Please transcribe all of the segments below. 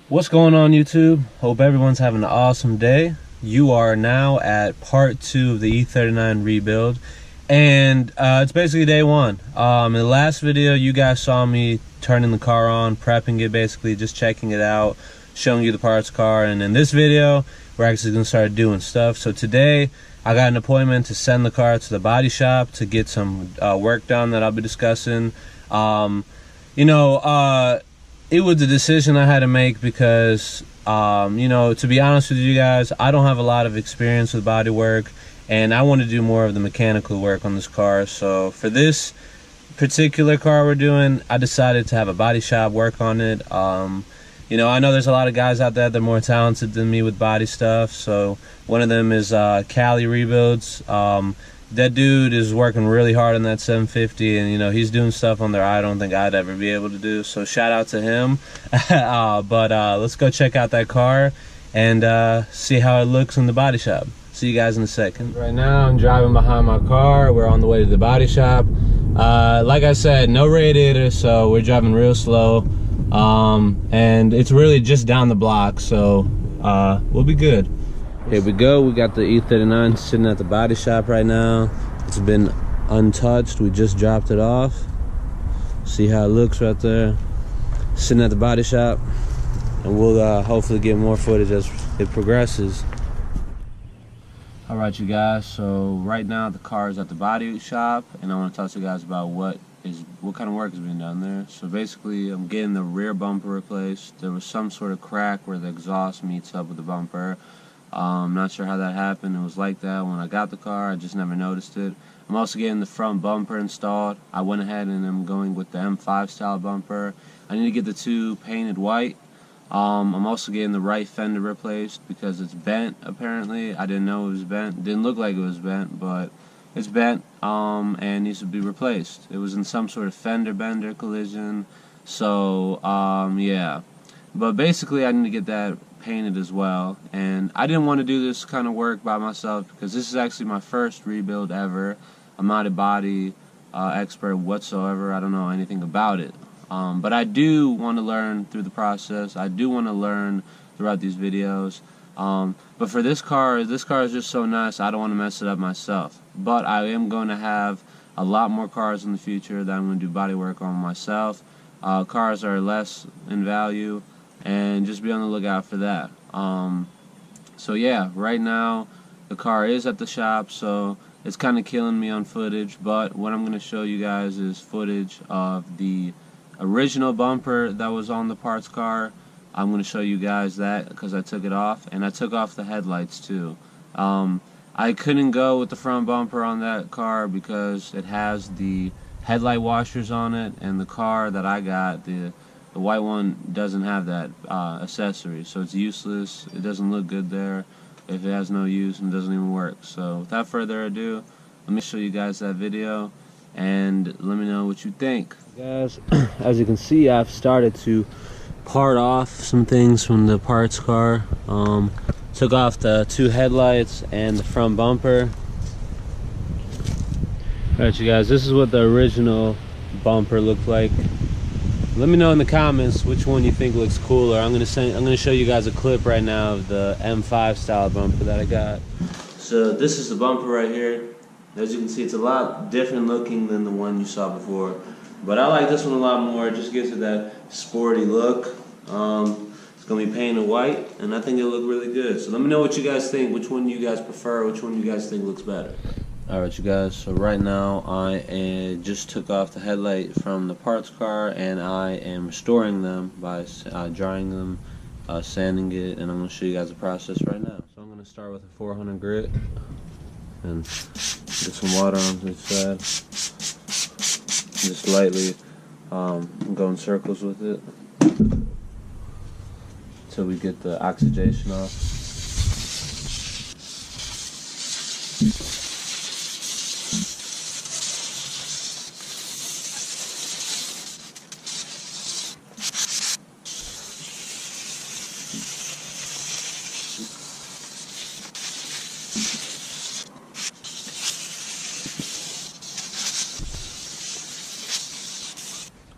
What's going on, YouTube? Hope everyone's having an awesome day. You are now at part 2 of the E39 rebuild, and it's basically day 1. In the last video, you guys saw me turning the car on, prepping it, basically just checking it out, showing you the parts car. And in this video, we're actually going to start doing stuff. So today, I got an appointment to send the car to the body shop to get some work done that I'll be discussing. It was a decision I had to make because, to be honest with you guys, I don't have a lot of experience with body work, and I want to do more of the mechanical work on this car. So for this particular car we're doing, I decided to have a body shop work on it. I know there's a lot of guys out there that are more talented than me with body stuff. So one of them is Cali Rebuilds. That dude is working really hard on that 750, and he's doing stuff on there I don't think I'd ever be able to do. So shout out to him. But let's go check out that car and see how it looks in the body shop. See you guys in a second. Right now I'm driving behind my car. We're on the way to the body shop. Like I said, no radiator, so we're driving real slow. And it's really just down the block, so we'll be good. Here we go. We got the E39 sitting at the body shop right now. It's been untouched. We just dropped it off. See how it looks right there. Sitting at the body shop. And we'll hopefully get more footage as it progresses. Alright, you guys. So right now the car is at the body shop, and I want to talk to you guys about what kind of work is being done there. So basically, I'm getting the rear bumper replaced. There was some sort of crack where the exhaust meets up with the bumper. I'm not sure how that happened. It was like that when I got the car. I just never noticed it. I'm also getting the front bumper installed. I went ahead and I'm going with the M5 style bumper. I need to get the two painted white. I'm also getting the right fender replaced because it's bent, apparently. I didn't know it was bent. It didn't look like it was bent, but it's bent and needs to be replaced. It was in some sort of fender bender collision. So, yeah. But basically, I need to get that painted as well, and I didn't want to do this kind of work by myself because this is actually my first rebuild ever. I'm not a body expert whatsoever. I don't know anything about it, but I do want to learn through the process. I do want to learn throughout these videos, but for this car is just so nice, I don't want to mess it up myself. But I am going to have a lot more cars in the future that I'm going to do body work on myself. Cars are less in value, and just be on the lookout for that. So yeah, right now the car is at the shop, so it's kind of killing me on footage, but what I'm going to show you guys is footage of the original bumper that was on the parts car. I'm going to show you guys that because I took it off, and I took off the headlights too. I couldn't go with the front bumper on that car because it has the headlight washers on it, and the car that I got, the white one, doesn't have that accessory, so it's useless. It doesn't look good there if it has no use and doesn't even work. So without further ado, let me show you guys that video and let me know what you think. Guys, as you can see, I've started to part off some things from the parts car. Took off the two headlights and the front bumper. Alright, you guys, this is what the original bumper looked like. Let me know in the comments which one you think looks cooler. I'm gonna show you guys a clip right now of the M5 style bumper that I got. So this is the bumper right here. As you can see, it's a lot different looking than the one you saw before, but I like this one a lot more. It just gives it that sporty look. It's gonna be painted white, and I think it'll look really good. So let me know what you guys think. Which one you guys prefer? Which one you guys think looks better? Alright, you guys, so right now I just took off the headlight from the parts car, and I am restoring them by drying them, sanding it, and I'm going to show you guys the process right now. So I'm going to start with a 400 grit and get some water on the side. Just lightly go in circles with it until we get the oxidation off.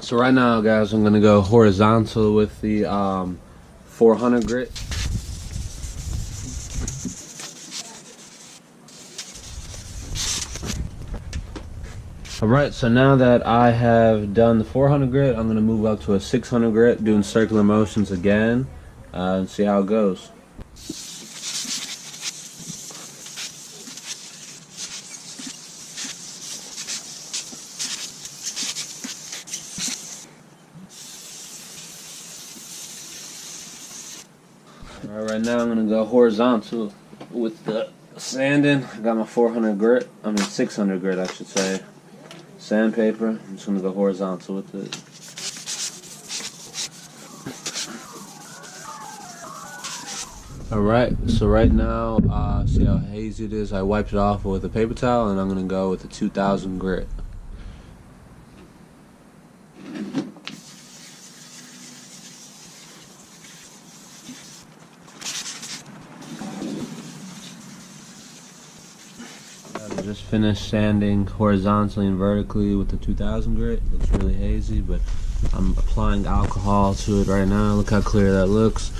So right now, guys, I'm gonna go horizontal with the 400 grit. Alright, so now that I have done the 400 grit, I'm going to move up to a 600 grit, doing circular motions again, and see how it goes. Alright, right now I'm going to go horizontal with the sanding. I got my 400 grit, 600 grit I should say. Sandpaper. I'm just going to go horizontal with it. Alright, so right now, see how hazy it is? I wiped it off with a paper towel, and I'm going to go with the 2000 grit. I just finished sanding horizontally and vertically with the 2000 grit. It looks really hazy, but I'm applying alcohol to it right now. Look how clear that looks.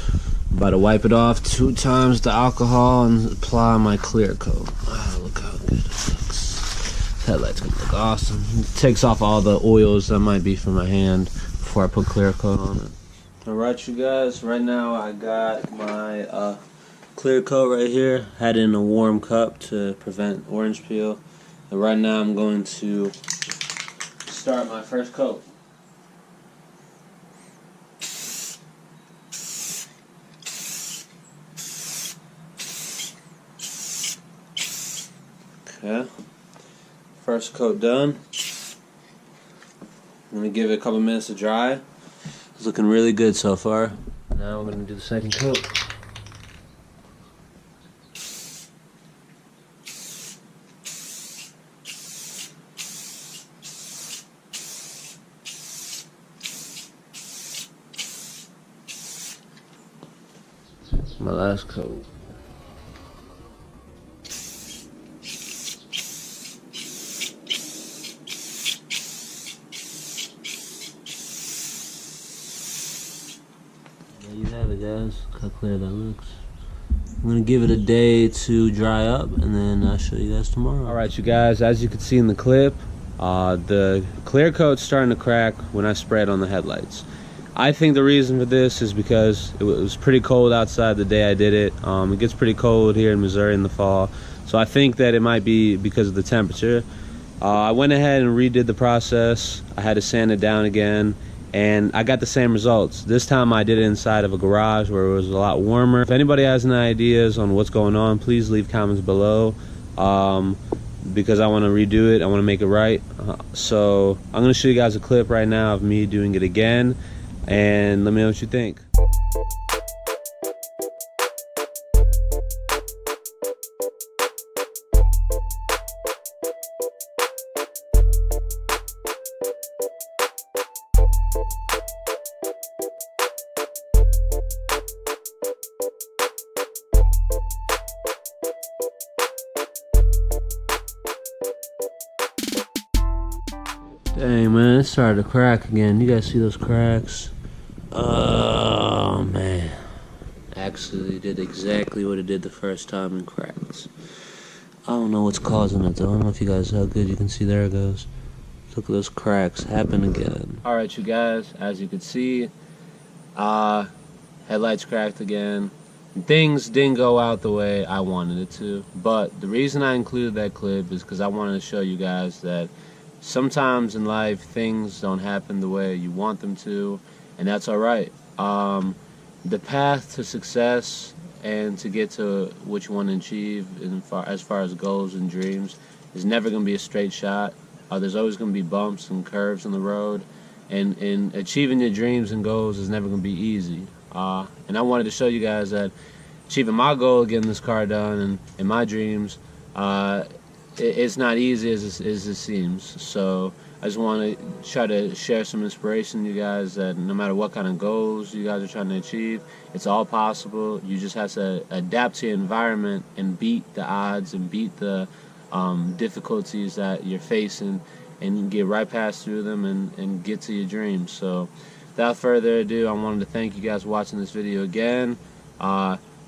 I'm about to wipe it off 2 times the alcohol and apply my clear coat. Wow, look how good it looks. Headlight's gonna look awesome. It takes off all the oils that might be from my hand before I put clear coat on it. Alright, you guys, right now I got my clear coat right here. Had it in a warm cup to prevent orange peel. And right now I'm going to start my first coat. Okay, first coat done. I'm gonna give it a couple minutes to dry. It's looking really good so far. Now we're gonna do the second coat. My last coat. There you have it, guys. Look how clear that looks. I'm gonna give it a day to dry up, and then I'll show you guys tomorrow. Alright, you guys, as you can see in the clip, the clear coat's starting to crack when I spray it on the headlights. I think the reason for this is because it was pretty cold outside the day I did it. It gets pretty cold here in Missouri in the fall, so I think that it might be because of the temperature. I went ahead and redid the process. I had to sand it down again, and I got the same results. This time I did it inside of a garage where it was a lot warmer. If anybody has any ideas on what's going on, please leave comments below, because I want to redo it. I want to make it right. So I'm going to show you guys a clip right now of me doing it again, and let me know what you think. Dang, man, it started to crack again. You guys see those cracks? Oh, man. Actually did exactly what it did the first time and cracked. I don't know what's causing it, though. I don't know if you guys, how good you can see. There it goes. Look at those cracks happen again. Alright, you guys, as you can see, headlights cracked again. Things didn't go out the way I wanted it to. But the reason I included that clip is because I wanted to show you guys that sometimes in life things don't happen the way you want them to, and that's alright. The path to success and to get to what you want to achieve as far as goals and dreams is never going to be a straight shot. There's always going to be bumps and curves in the road, and achieving your dreams and goals is never going to be easy. And I wanted to show you guys that achieving my goal, getting this car done, and my dreams, it's not easy as it seems. So I just want to try to share some inspiration to you guys that no matter what kind of goals you guys are trying to achieve, it's all possible. You just have to adapt to your environment and beat the odds and beat the difficulties that you're facing, and get right past through them and get to your dreams. So without further ado, I wanted to thank you guys for watching this video again.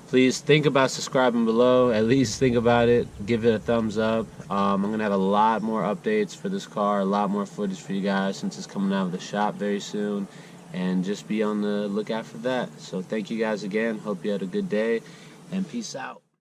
Please think about subscribing below. At least think about it. Give it a thumbs up. I'm going to have a lot more updates for this car, a lot more footage for you guys since it's coming out of the shop very soon. And just be on the lookout for that. So thank you guys again. Hope you had a good day. And peace out.